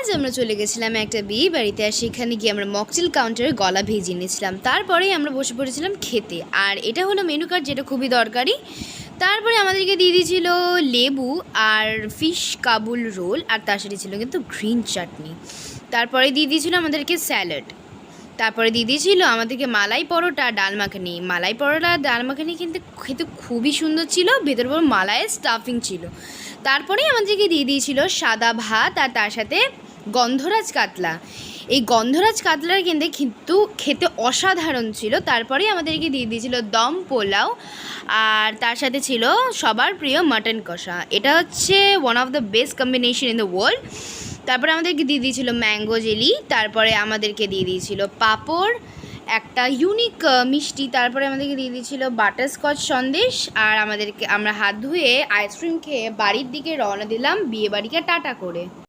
আজ আমরা চলে গেছিলাম একটা বিয়ে বাড়িতে, আর সেখানে গিয়ে আমরা মকটেল কাউন্টারে গলা ভেজিয়ে নিয়েছিলাম। তারপরেই আমরা বসে পড়েছিলাম খেতে, আর এটা হলো মেনু কার্ড, যেটা খুবই দরকারি। তারপরে আমাদেরকে দিয়ে দিয়েছিল লেবু আর ফিশ কাবুল রোল, আর তার সাথে ছিল কিন্তু গ্রিন চাটনি। তারপরে দিয়ে দিয়েছিল আমাদেরকে স্যালাড। তারপরে দিয়ে দিয়েছিল আমাদেরকে মালাই পরোটা ডাল মাখানি। মালাই পরোটা ডাল মাখানি কিন্তু খেতে খুবই সুন্দর ছিল, ভেতর পর মালাইয়ের স্টাফিং ছিল। তারপরেই আমাদেরকে দিয়ে দিয়েছিল সাদা ভাত, আর তার সাথে গন্ধরাজ কাতলা। এই গন্ধরাজ কাতলার কিন্তু খেতে অসাধারণ ছিল। তারপরেই আমাদেরকে দিয়ে দিয়েছিল দম পোলাও, আর তার সাথে ছিল সবার প্রিয় মাটন কষা। এটা হচ্ছে one of the best combination in the world. তারপরে আমাদেরকে দিয়ে দিয়েছিল ম্যাঙ্গো জেলি। তারপরে আমাদেরকে দিয়ে দিয়েছিল পাঁপড়, একটা ইউনিক মিষ্টি। তারপরে আমাদেরকে দিয়ে দিয়েছিল বাটারস্কচ সন্দেশ। আর আমরা হাত ধুয়ে আইসক্রিম খেয়ে বাড়ির দিকে রওনা দিলাম বিয়ে বাড়িকে টাটা করে।